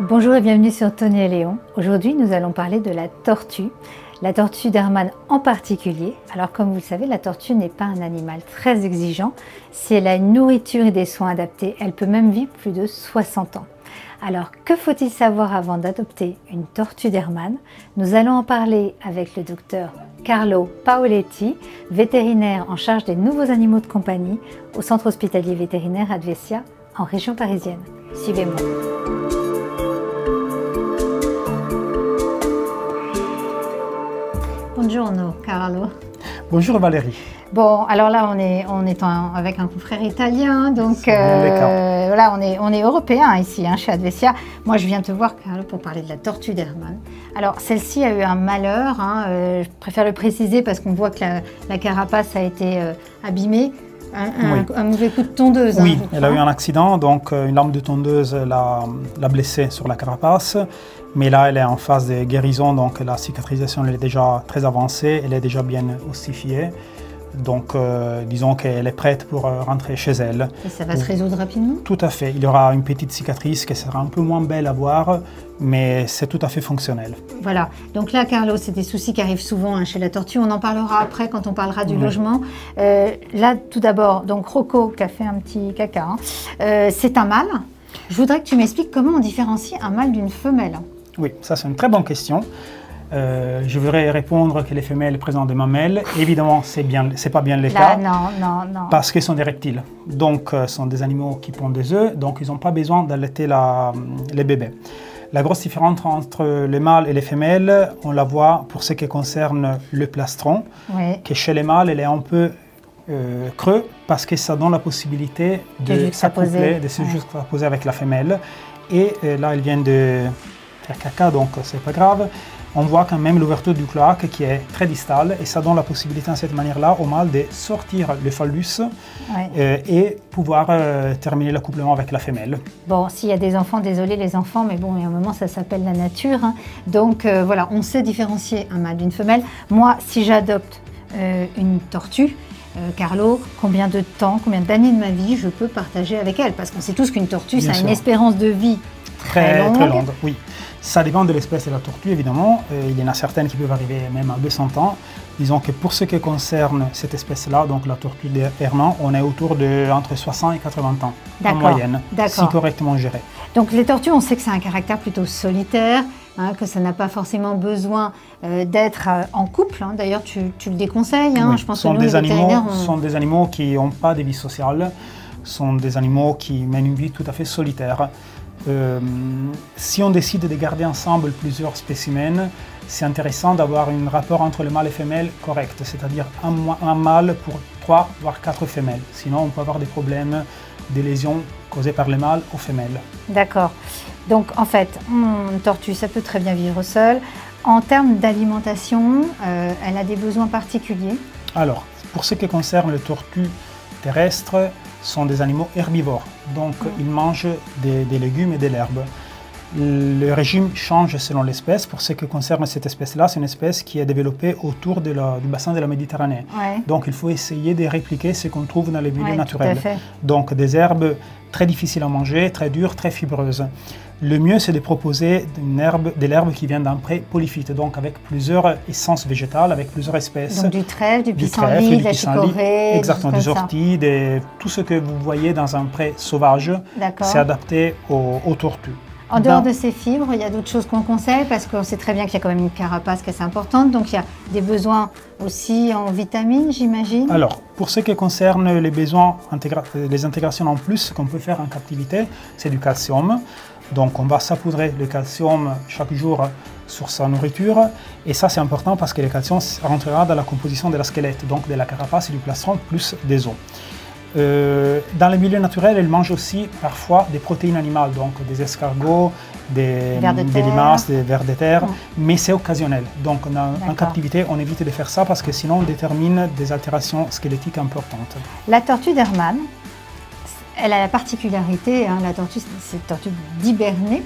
Bonjour et bienvenue sur Tony et Léon. Aujourd'hui, nous allons parler de la tortue d'Hermann en particulier. Alors comme vous le savez, la tortue n'est pas un animal très exigeant. Si elle a une nourriture et des soins adaptés, elle peut même vivre plus de 60 ans. Alors que faut-il savoir avant d'adopter une tortue d'Hermann? Nous allons en parler avec le docteur Carlo Paoletti, vétérinaire en charge des nouveaux animaux de compagnie au centre hospitalier vétérinaire Advesia en région parisienne. Suivez-moi. Buongiorno Carlo. Bonjour Valérie. Bon, alors là on est avec un confrère italien, donc voilà, on est européen ici chez Advesia. Moi je viens te voir Carlo pour parler de la tortue d'Hermann. Alors celle-ci a eu un malheur, je préfère le préciser parce qu'on voit que la carapace a été abîmée. Un mauvais coup de tondeuse. Oui, elle a eu un accident, donc une lame de tondeuse l'a blessée sur la carapace. Mais là, elle est en phase de guérison, donc la cicatrisation elle est déjà très avancée, elle est déjà bien ossifiée. Donc, disons qu'elle est prête pour rentrer chez elle. Et ça va se résoudre rapidement? Tout à fait. Il y aura une petite cicatrice qui sera un peu moins belle à voir, mais c'est tout à fait fonctionnel. Voilà. Donc là, Carlo, c'est des soucis qui arrivent souvent chez la tortue. On en parlera après quand on parlera du logement. Là, tout d'abord, donc Rocco qui a fait un petit caca, c'est un mâle. Je voudrais que tu m'expliques comment on différencie un mâle d'une femelle. Oui, ça c'est une très bonne question. Je voudrais répondre que les femelles présentent des mamelles. Évidemment, c'est pas bien le cas. Non. Parce qu'ils sont des reptiles. Donc, ce sont des animaux qui pondent des œufs. Donc, ils n'ont pas besoin d'allaiter les bébés. La grosse différence entre les mâles et les femelles, on la voit pour ce qui concerne le plastron. Oui. Que chez les mâles, elle est un peu creux parce que ça donne la possibilité de s'accoupler, de se juxtaposer avec la femelle. Et là, elle vient de faire caca, donc c'est pas grave. On voit quand même l'ouverture du cloaque qui est très distale et ça donne la possibilité de cette manière-là au mâle de sortir le phallus et pouvoir terminer l'accouplement avec la femelle. Bon, s'il y a des enfants, désolé les enfants, mais bon, il y a un moment ça s'appelle la nature. Donc voilà, on sait différencier un mâle d'une femelle. Moi, si j'adopte une tortue, Carlo, combien de temps, combien d'années de ma vie je peux partager avec elle? Parce qu'on sait tous qu'une tortue, ça a une espérance de vie très longue. Oui. Ça dépend de l'espèce de la tortue, évidemment. Il y en a certaines qui peuvent arriver même à 200 ans. Disons que pour ce qui concerne cette espèce-là, donc la tortue d'Hermann, on est autour de entre 60 et 80 ans en moyenne, si correctement gérée. Donc les tortues, on sait que c'est un caractère plutôt solitaire, que ça n'a pas forcément besoin d'être en couple. D'ailleurs, tu le déconseilles. Oui. Je pense que nous, les vétérinaires... Ce sont des animaux qui n'ont pas de vie sociale. Ce sont des animaux qui mènent une vie tout à fait solitaire. Si on décide de garder ensemble plusieurs spécimens, c'est intéressant d'avoir un rapport entre le mâle et femelle correct, c'est-à-dire un mâle pour 3 voire 4 femelles. Sinon, on peut avoir des problèmes, des lésions causées par les mâles aux femelles. D'accord. Donc, en fait, une tortue, ça peut très bien vivre seule. En termes d'alimentation, elle a des besoins particuliers? Alors, pour ce qui concerne les tortues terrestres, sont des animaux herbivores, donc ils mangent des légumes et de l'herbe. Le régime change selon l'espèce. Pour ce qui concerne cette espèce-là, c'est une espèce qui est développée autour du bassin de la Méditerranée. Ouais. Donc il faut essayer de répliquer ce qu'on trouve dans les milieux naturels. Donc des herbes très difficiles à manger, très dures, très fibreuses. Le mieux, c'est de proposer de l'herbe qui vient d'un pré polyphyte, donc avec plusieurs essences végétales, avec plusieurs espèces. Donc du trèfle, du pissenlit, de la chicorée. Exactement, des orties, tout ce que vous voyez dans un pré sauvage, c'est adapté aux tortues. En dehors de ces fibres, il y a d'autres choses qu'on conseille parce qu'on sait très bien qu'il y a quand même une carapace qui est assez importante, donc il y a des besoins aussi en vitamines, j'imagine. Alors, pour ce qui concerne les besoins, les intégrations en plus qu'on peut faire en captivité, c'est du calcium. Donc on va saupoudrer le calcium chaque jour sur sa nourriture et ça c'est important parce que le calcium rentrera dans la composition de la squelette, donc de la carapace et du plastron plus des os. Dans les milieux naturels, elle mange aussi parfois des protéines animales, donc des escargots, des limaces, des vers de terre, mais c'est occasionnel. Donc en captivité, on évite de faire ça parce que sinon on détermine des altérations squelettiques importantes. La tortue d'Hermann, elle a la particularité, la tortue, c'est une tortue d'hiberner.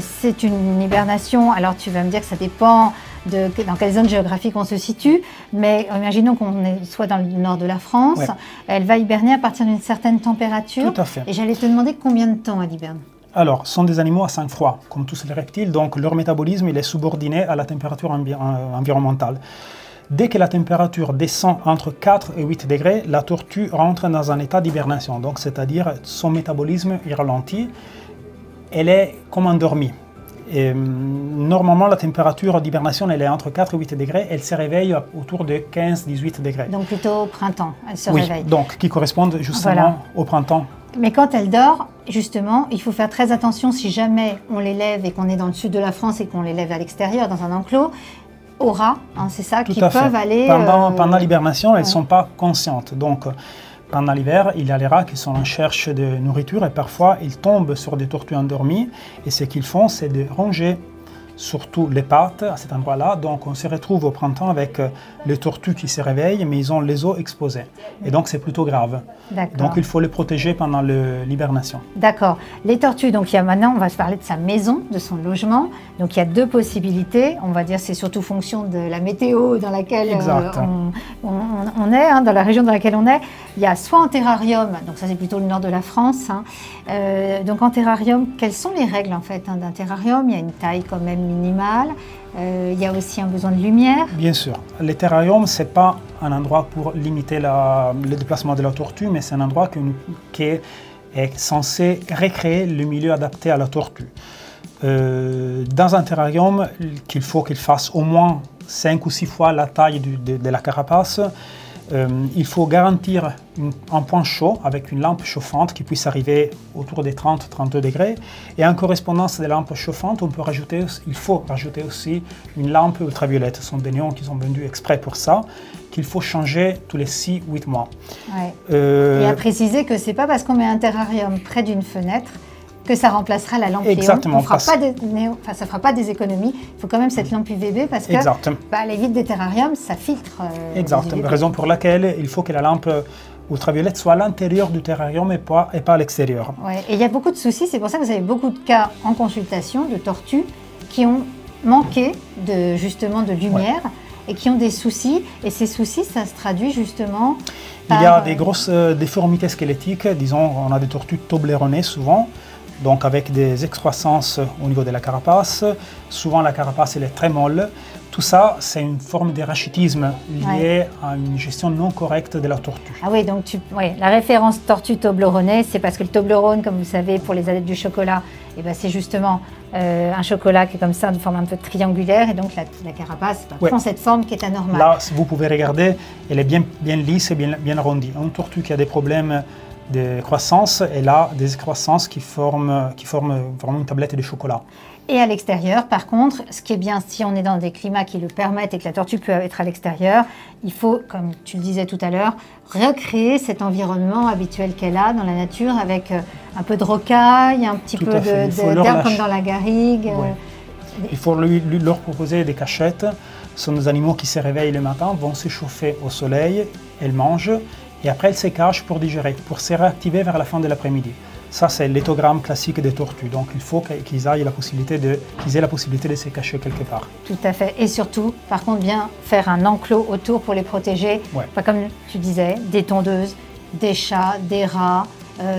C'est une hibernation, alors tu vas me dire que ça dépend dans quelle zone géographique on se situe, mais imaginons qu'on soit dans le nord de la France, elle va hiberner à partir d'une certaine température. Tout à fait. Et j'allais te demander combien de temps elle hiberne. Alors, ce sont des animaux à sang froid, comme tous les reptiles, donc leur métabolisme il est subordonné à la température environnementale. Dès que la température descend entre 4 et 8 degrés, la tortue rentre dans un état d'hibernation, donc c'est-à-dire son métabolisme est ralenti, elle est comme endormie. Et, normalement, la température d'hibernation elle est entre 4 et 8 degrés, elle se réveille autour de 15-18 degrés. Donc plutôt au printemps, elle se réveille. Donc qui correspondent justement au printemps. Mais quand elle dort, justement, il faut faire très attention si jamais on l'élève et qu'on est dans le sud de la France et qu'on l'élève à l'extérieur, dans un enclos, aux rats, hein, c'est ça, qui peuvent aller... Pendant l'hibernation, elles ne sont pas conscientes. Donc, pendant l'hiver, il y a les rats qui sont en recherche de nourriture et parfois, ils tombent sur des tortues endormies. Et ce qu'ils font, c'est de ronger surtout les pattes à cet endroit-là. Donc, on se retrouve au printemps avec les tortues qui se réveillent, mais ils ont les os exposés. Et donc, c'est plutôt grave. Donc, il faut les protéger pendant l'hibernation. D'accord. Les tortues, donc maintenant, on va se parler de sa maison, de son logement. Donc, il y a deux possibilités. On va dire c'est surtout fonction de la météo dans laquelle on est, hein, dans la région dans laquelle on est. Il y a soit en terrarium, donc ça c'est plutôt le nord de la France. Hein. Donc, en terrarium, quelles sont les règles en fait d'un terrarium? Il y a une taille quand même minimale. Il y a aussi un besoin de lumière. Bien sûr. Les terrariums, ce n'est pas un endroit pour limiter le déplacement de la tortue, mais c'est un endroit qui est censé recréer le milieu adapté à la tortue. Dans un terrarium, qu'il faut qu'il fasse au moins 5 ou 6 fois la taille de la carapace, il faut garantir un point chaud avec une lampe chauffante qui puisse arriver autour des 30-32 degrés. Et en correspondance des lampes chauffantes, il faut rajouter aussi une lampe ultraviolette. Ce sont des néons qui sont vendus exprès pour ça, qu'il faut changer tous les 6-8 mois. Ouais. Et à préciser que ce n'est pas parce qu'on met un terrarium près d'une fenêtre que ça remplacera la lampe Exactement. Léon. Ça ne fera pas des économies. Il faut quand même cette lampe UVB parce que les vitres des terrariums, ça filtre. Exactement. Raison pour laquelle il faut que la lampe ultraviolette soit à l'intérieur du terrarium et pas à l'extérieur. Ouais. Et il y a beaucoup de soucis. C'est pour ça que vous avez beaucoup de cas en consultation de tortues qui ont manqué justement de lumière et qui ont des soucis. Et ces soucis, ça se traduit justement par... Il y a des grosses déformités squelettiques. Disons, on a des tortues tobleronées souvent. Donc avec des excroissances au niveau de la carapace. Souvent la carapace elle est très molle. Tout ça, c'est une forme de rachitisme liée à une gestion non correcte de la tortue. Ah oui, donc la référence tortue toblerone, c'est parce que le Toblerone, comme vous savez, pour les adeptes du chocolat, c'est justement un chocolat qui est comme ça, de forme un peu triangulaire, et donc la carapace prend cette forme qui est anormale. Là, si vous pouvez regarder, elle est bien lisse et bien arrondie. Une tortue qui a des problèmes de croissance, elle a des excroissances qui forment vraiment une tablette de chocolat. Et à l'extérieur, par contre, ce qui est bien, si on est dans des climats qui le permettent et que la tortue peut être à l'extérieur, il faut, comme tu le disais tout à l'heure, recréer cet environnement habituel qu'elle a dans la nature avec un peu de rocaille, un petit peu d'herbe comme dans la garrigue. Il faut leur proposer des cachettes. Ce sont des animaux qui se réveillent le matin, vont s'échauffer au soleil, elles mangent et après elles se cachent pour digérer, pour se réactiver vers la fin de l'après-midi. Ça, c'est l'éthogramme classique des tortues. Donc, il faut qu'ils aient la possibilité de se cacher quelque part. Tout à fait. Et surtout, par contre, bien faire un enclos autour pour les protéger. Enfin, comme tu disais, des tondeuses, des chats, des rats,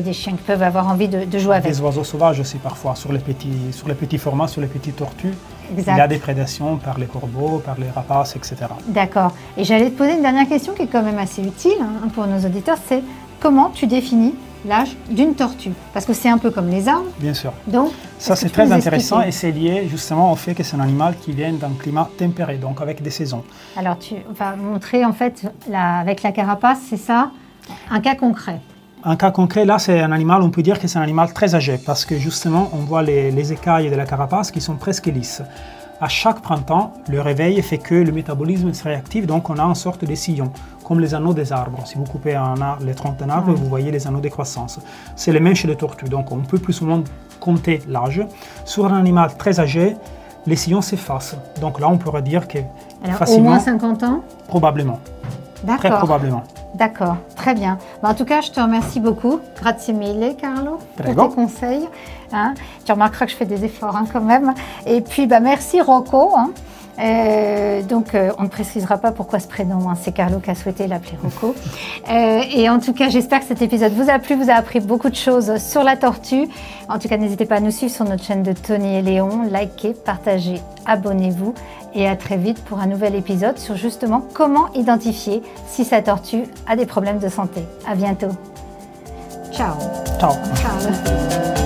des chiens qui peuvent avoir envie de jouer avec. Des oiseaux sauvages aussi, parfois, sur les petits formats, sur les petites tortues. Exact. Il y a des prédations par les corbeaux, par les rapaces, etc. D'accord. Et j'allais te poser une dernière question qui est quand même assez utile pour nos auditeurs, c'est comment tu définis l'âge d'une tortue? Parce que c'est un peu comme les arbres. Bien sûr. Donc, ça, c'est très intéressant et c'est lié justement au fait que c'est un animal qui vient d'un climat tempéré, donc avec des saisons. Alors, tu vas montrer en fait, avec la carapace, c'est ça, un cas concret. Un cas concret, là, c'est un animal, on peut dire que c'est un animal très âgé parce que justement, on voit les écailles de la carapace qui sont presque lisses. À chaque printemps, le réveil fait que le métabolisme se réactive, donc on a une sorte de sillon, comme les anneaux des arbres. Si vous coupez les troncs d'un arbre, vous voyez les anneaux de croissance. C'est les mêmes chez les tortues, donc on peut plus ou moins compter l'âge. Sur un animal très âgé, les sillons s'effacent. Donc là, on pourrait dire que facilement... Au moins 50 ans? Probablement. Très probablement. D'accord, très bien. En tout cas, je te remercie beaucoup. Grazie mille, Carlo, pour tes conseils. Tu remarqueras que je fais des efforts quand même. Et puis, merci Rocco On ne précisera pas pourquoi ce prénom, hein. C'est Carlo qui a souhaité l'appeler Rocco. Et en tout cas, j'espère que cet épisode vous a plu, vous a appris beaucoup de choses sur la tortue. En tout cas, n'hésitez pas à nous suivre sur notre chaîne de Tony et Léon, likez, partagez, abonnez-vous et à très vite pour un nouvel épisode sur justement comment identifier si sa tortue a des problèmes de santé. À bientôt. Ciao. Ciao. Ciao.